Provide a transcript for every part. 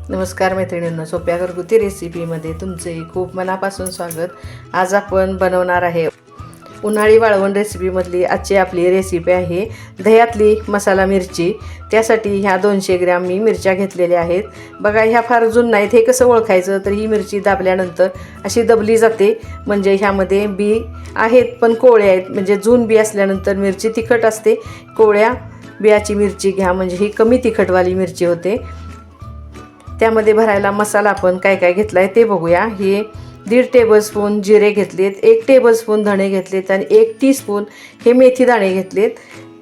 नमस्कार मैत्रिणींनो, सोप्या घरगुती रेसिपीमध्ये तुमचे खूप मनापासून स्वागत. आज आपण बनवणार आहे उन्हाळी वाळवण रेसिपीमधली आजची आपली रेसिपी आहे दह्यातली मसाला मिरची. त्यासाठी ह्या 200 ग्रॅम मी मिरच्या घेतलेल्या आहेत. बघा, ह्या फार जून नाहीत. हे कसं ओळखायचं तर ही मिरची दाबल्यानंतर अशी दबली जाते, म्हणजे ह्यामध्ये बी आहेत पण कोवळे आहेत. म्हणजे जून बी असल्यानंतर मिरची तिखट असते. कोवळ्या बियाची मिरची घ्या, म्हणजे ही कमी तिखटवाली मिरची होते. त्यामध्ये भरायला मसाला आपण काय काय घेतला आहे ते बघूया. हे 1.5 टेबलस्पून जिरे घेतलेत, 1 टेबलस्पून धणे घेतलेत आणि 1 टीस्पून हे मेथी दाणे घेतलेत.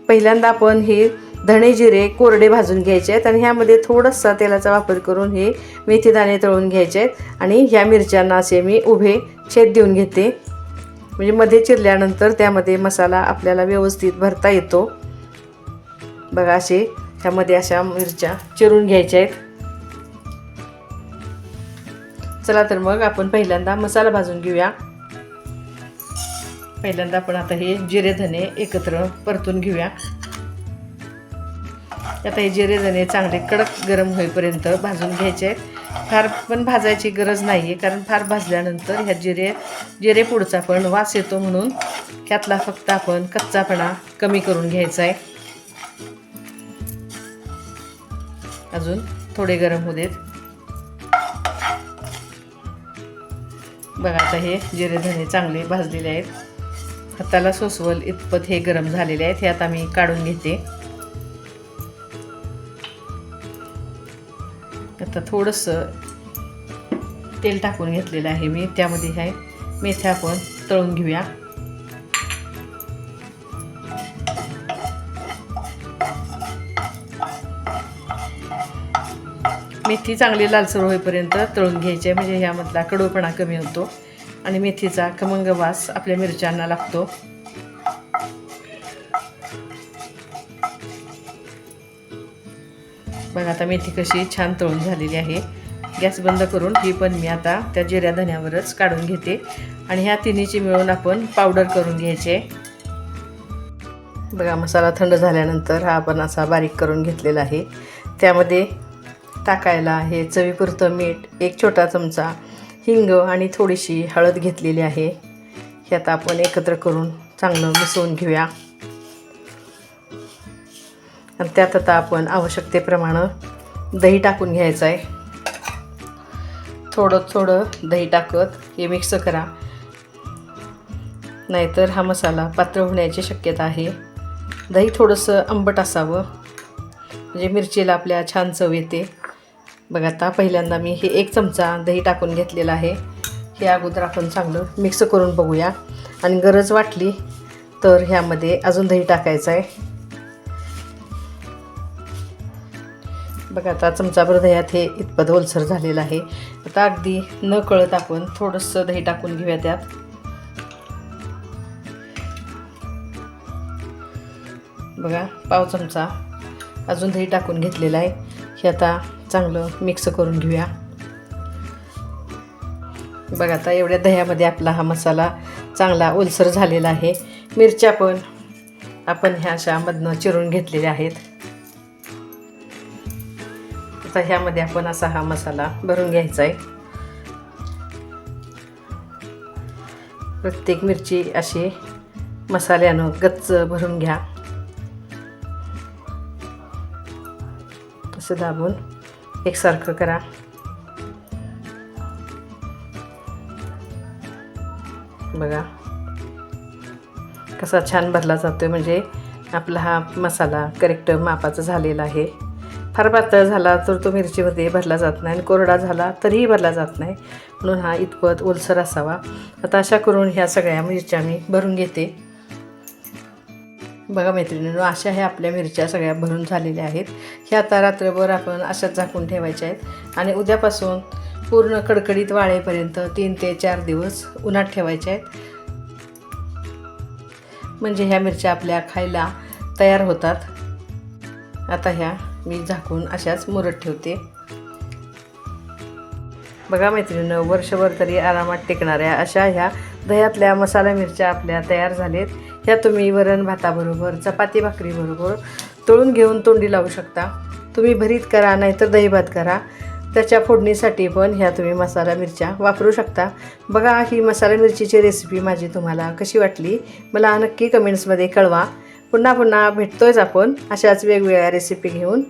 पहिल्यांदा आपण हे धणे जिरे कोरडे भाजून घ्यायचे आहेत आणि ह्यामध्ये थोडासा तेलाचा वापर करून हे मेथी दाणे तळून घ्यायचे आहेत. आणि ह्या मिरच्यांना असे मी उभे छेद देऊन घेते, म्हणजे मध्ये चिरल्यानंतर त्यामध्ये मसाला आपल्याला व्यवस्थित भरता येतो. बघा, असे ह्यामध्ये अशा मिरच्या चिरून घ्यायच्या आहेत. चला तर मग आपण पहिल्यांदा मसाला भाजून घेऊया. पहिल्यांदा आपण आता हे जिरे धने एकत्र परतून घेऊया. आता हे जिरे धने चांगले कडक गरम होईपर्यंत भाजून घ्यायचे आहेत. फार पण भाजायची गरज नाही आहे, कारण फार भाजल्यानंतर ह्या जिरे पुढचा पण वास येतो, म्हणून ह्यातला फक्त आपण कच्चापणा कमी करून घ्यायचा आहे. अजून थोडे गरम होऊ देत. बघा, आता हे जिरे धने चांगले भाजलेले आहेत. हाताला सोसवल इतपत हे गरम झालेले आहेत. हे आता मी काढून घेते. आता थोडंसं तेल टाकून घेतलेलं आहे मी. त्यामध्ये ह्या मेथ्या आपण तळून घेऊया. मेथी चांगली लालसर होईपर्यंत तळून घ्यायची आहे, म्हणजे ह्यामधला कडूपणा कमी होतो आणि मेथीचा खमंग वास आपल्या मिरच्यांना लागतो. बघा, आता मेथी कशी छान तळून झालेली आहे. गॅस बंद करून ही पण मी आता त्या जिऱ्या धन्यावरच काढून घेते आणि ह्या तिन्हीची मिळून आपण पावडर करून घ्यायचे. बघा, मसाला थंड झाल्यानंतर हा आपण असा बारीक करून घेतलेला आहे. त्यामध्ये टाकायला हे चवीपुरतं मीठ, 1 छोटा चमचा हिंग आणि थोडीशी हळद घेतलेली आहे. हे आता आपण एकत्र करून चांगलं मिसळून घेऊया. आणि त्यात आता आपण आवश्यकतेप्रमाणे दही टाकून घ्यायचं आहे. थोडं थोडं दही टाकत हे मिक्स करा, नाहीतर हा मसाला पातळ होण्याची शक्यता आहे. दही थोडंसं आंबट असावं, म्हणजे मिरचीला आपल्या छान चव येते. बघा, आता पहिल्यांदा मी हे 1 चमचा दही टाकून घेतलेलं आहे. हे अगोदर आपण चांगलं मिक्स करून बघूया आणि गरज वाटली तर ह्यामध्ये अजून दही टाकायचं आहे. बघा, आता चमचाभर दह्यात हे इतपत ओलसर झालेलं आहे. आता अगदी न कळत आपण थोडंसं दही टाकून घेऊया त्यात. बघा, पाव चमचा अजून दही टाकून घेतलेलं आहे. हे आता चांगलं मिक्स करून घेऊया. बघा, आता एवढ्या दह्यामध्ये आपला हा मसाला चांगला ओलसर झालेला आहे. मिरच्या पण आपण ह्या अशा मधनं चिरून घेतलेल्या आहेत. आता ह्यामध्ये आपण असा हा मसाला भरून घ्यायचा आहे. प्रत्येक मिरची अशी मसाल्यानं गच्च भरून घ्या. तसं दाबून एकसारखं करा. बघा, कसा छान भरला जातोय, म्हणजे आपला हा मसाला करेक्ट मापाचा झालेला आहे. फार पातळ झाला तर तो मिरचीमध्ये भरला जात नाही आणि कोरडा झाला तरीही भरला जात नाही, म्हणून हा इतपत ओलसर असावा. आता अशा करून ह्या सगळ्या मिरच्या मी भरून घेते. बघा मैत्रिणींनो, अशा ह्या आपल्या मिरच्या सगळ्या भरून झालेल्या आहेत. ह्या आता रात्रभर आपण अशाच झाकून ठेवायच्या आहेत आणि उद्यापासून पूर्ण कडकडीत वाळेपर्यंत 3 ते 4 दिवस उन्हात ठेवायच्या आहेत, म्हणजे ह्या मिरच्या आपल्या खायला तयार होतात. आता ह्या मी झाकून अशाच मुरत ठेवते. बघा मैत्रिणींनो, वर्षभर तरी आरामात टिकणाऱ्या अशा ह्या दह्यातल्या मसाला मिरच्या आपल्या तयार झालेत. ह्या तुम्ही वरण भाताबरोबर, चपाती भाकरीबरोबर तळून घेऊन तोंडी लावू शकता. तुम्ही भरीत करा, नाहीतर दही भात करा. त्याच्या फोडणीसाठी पण ह्या तुम्ही मसाला मिरच्या वापरू शकता। बघा, ही मसाला मिरचीची रेसिपी माझी तुम्हाला कशी वाटली मला नक्की कमेंट्समध्ये कळवा। पुन्हा पुन्हा भेटतोयच आपण अशाच वेगवेगळ्या रेसिपी घेऊन।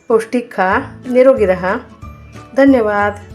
पौष्टिक खा, निरोगी रहा। धन्यवाद।